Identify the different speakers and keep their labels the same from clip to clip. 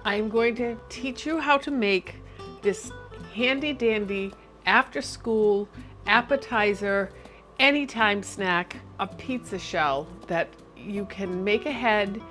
Speaker 1: I'm going to teach you how to make this handy dandy after school appetizer anytime snack, a pizza shell that you can make ahead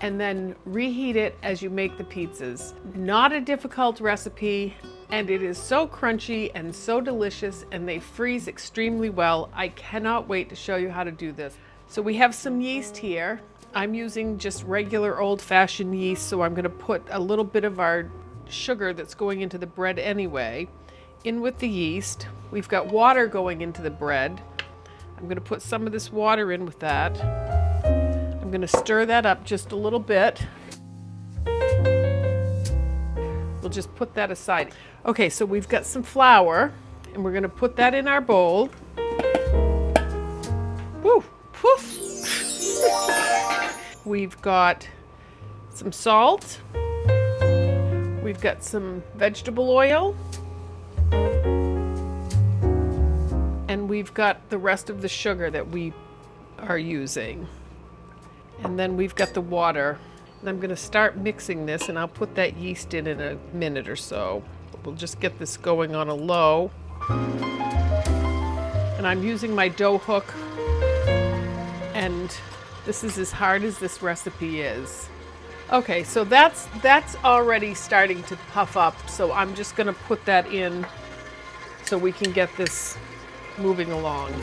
Speaker 1: and then reheat it as you make the pizzas. Not a difficult recipe, and it is so crunchy and so delicious, and they freeze extremely well. I cannot wait to show you how to do this. So we have some yeast here. I'm using just regular old-fashioned yeast, so I'm going to put a little bit of our sugar that's going into the bread anyway in with the yeast. We've got water going into the bread. I'm going to put some of this water in with that. I'm going to stir that up just a little bit. We'll just put that aside. Okay, so we've got some flour, and we're going to put that in our bowl. Woo, poof. We've got some salt. We've got some vegetable oil. And we've got the rest of the sugar that we are using. And then we've got the water. And I'm going to start mixing this, and I'll put that yeast in a minute or so. We'll just get this going on a low. And I'm using my dough hook, and this is as hard as this recipe is. Okay, so that's already starting to puff up, so I'm just going to put that in so we can get this moving along.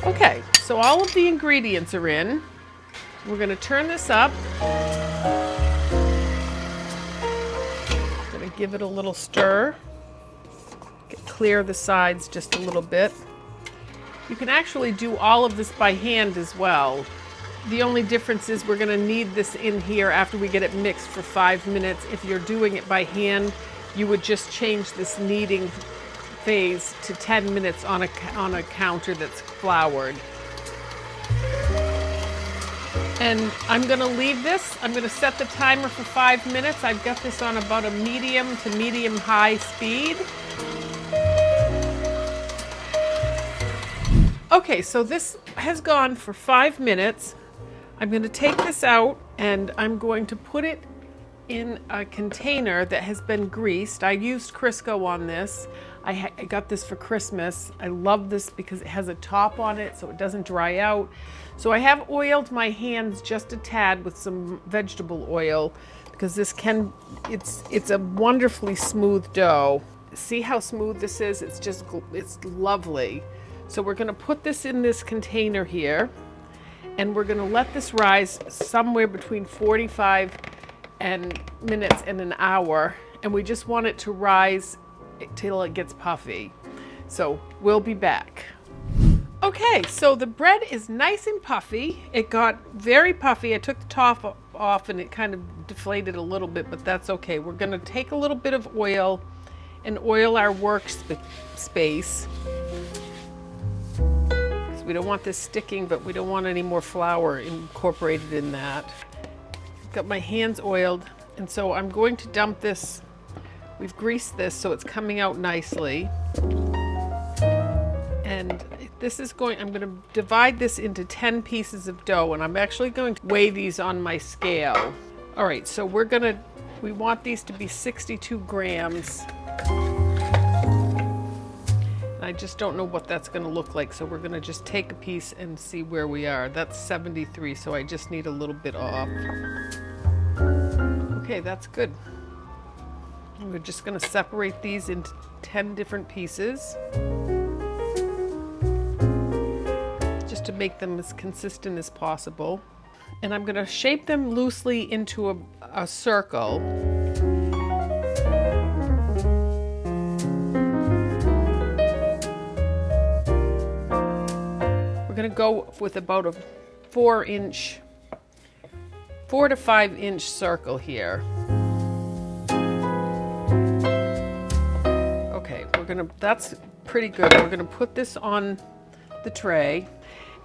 Speaker 1: Okay, so all of the ingredients are in. We're going to turn this up. I'm going to give it a little stir. Clear the sides just a little bit. You can actually do all of this by hand as well. The only difference is we're going to need this in here after we get it mixed for 5 minutes. If you're doing it by hand, you would just change this kneading phase to 10 minutes on a counter that's floured. And I'm going to leave this. I'm going to set the timer for 5 minutes. I've got this on about a medium to medium high speed. Okay, so this has gone for 5 minutes. I'm going to take this out, and I'm going to put it in a container that has been greased. I used Crisco on this. I got this for Christmas. I love this because it has a top on it so it doesn't dry out. So I have oiled my hands just a tad with some vegetable oil because this it's a wonderfully smooth dough. See how smooth this is? It's lovely. So we're going to put this in this container here, and we're going to let this rise somewhere between 45 minutes and an hour, and we just want it to rise till it gets puffy. So we'll be back. Okay, so the bread is nice and puffy. It got very puffy. I took the top off and it kind of deflated a little bit, but that's okay. We're going to take a little bit of oil and oil our workspace. We don't want this sticking, but we don't want any more flour incorporated in that. I've got my hands oiled, and so I'm going to dump this. We've greased this so it's coming out nicely. And this is I'm going to divide this into 10 pieces of dough, and I'm actually going to weigh these on my scale. All right, so we want these to be 62 grams. I just don't know what that's going to look like, so we're going to just take a piece and see where we are. That's 73, so I just need a little bit off. Okay, that's good. And we're just going to separate these into 10 different pieces, just to make them as consistent as possible. And I'm going to shape them loosely into a circle. We're going to go with about a 4 to 5 inch circle here. Okay, that's pretty good. We're going to put this on the tray,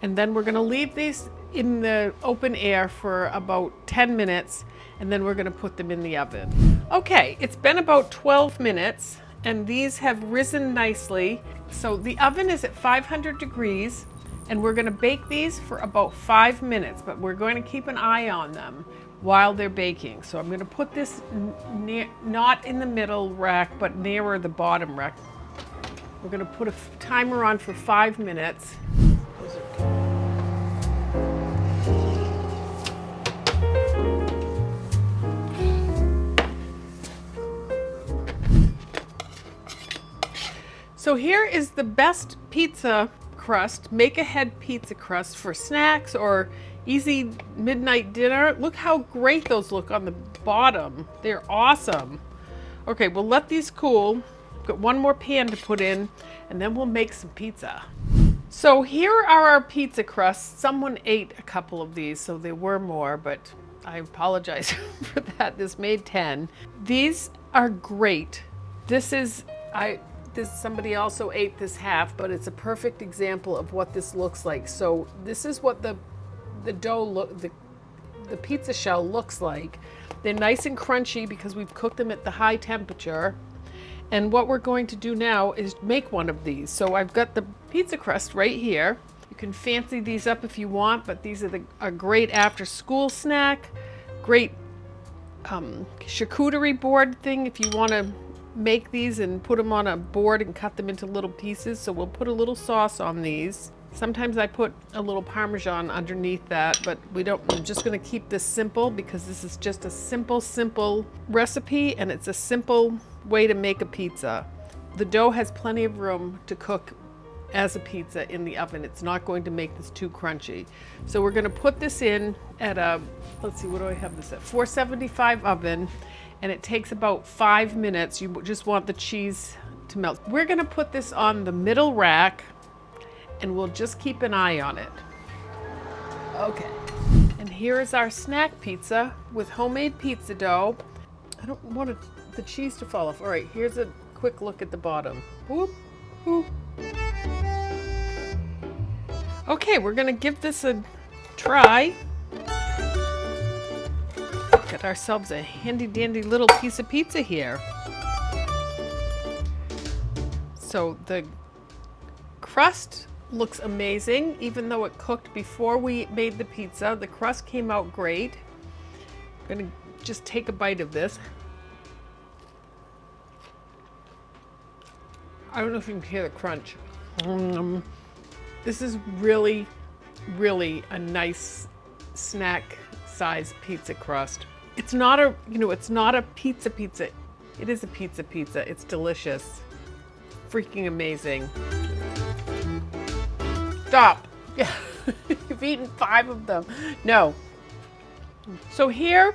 Speaker 1: and then we're going to leave these in the open air for about 10 minutes, and then we're going to put them in the oven. Okay, it's been about 12 minutes, and these have risen nicely. So the oven is at 500 degrees. And we're going to bake these for about 5 minutes, but we're going to keep an eye on them. while they're baking. So I'm going to put this not in the middle rack, but nearer the bottom rack. We're going to put a timer on for 5 minutes. So here is the best pizza crust, make-ahead pizza crust for snacks or easy midnight dinner. Look how great those look on the bottom. They're awesome. Okay, we'll let these cool. Got one more pan to put in, and then we'll make some pizza. So here are our pizza crusts. Someone ate a couple of these, so there were more, but I apologize for that. This made 10. These are great. Somebody also ate this half, but it's a perfect example of what this looks like. So this is what the dough the pizza shell looks like. They're nice and crunchy because we've cooked them at the high temperature. And what we're going to do now is make one of these. So I've got the pizza crust right here. You can fancy these up if you want, but these are a great after school snack, great charcuterie board thing if you want to make these and put them on a board and cut them into little pieces. So we'll put a little sauce on these. Sometimes I put a little Parmesan underneath that, but I'm just going to keep this simple because this is just a simple recipe, and it's a simple way to make a pizza. The dough has plenty of room to cook as a pizza in the oven. It's not going to make this too crunchy. So we're going to put this in at let's see, what do I have this at? 475 oven, and it takes about 5 minutes. You just want the cheese to melt. We're going to put this on the middle rack, and we'll just keep an eye on it. Okay, and here is our snack pizza with homemade pizza dough. I don't want the cheese to fall off. All right, here's a quick look at the bottom. Whoop, whoop. Okay, we're gonna give this a try. Got ourselves a handy dandy little piece of pizza here. So the crust looks amazing, even though it cooked before we made the pizza. The crust came out great. I'm gonna just take a bite of this. I don't know if you can hear the crunch. This is really, really a nice snack size pizza crust. It's not a, it's not a pizza. It is a pizza. It's delicious. Freaking amazing. Stop. You've eaten 5 of them. No. So here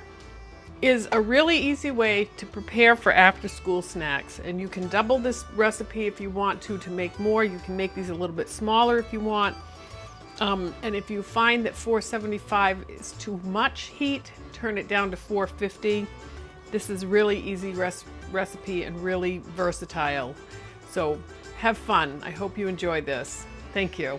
Speaker 1: is a really easy way to prepare for after school snacks, and you can double this recipe if you want to make more. You can make these a little bit smaller if you want, and if you find that 475 is too much heat, turn it down to 450. This is really easy recipe and really versatile, so have fun. I hope you enjoy this. Thank you.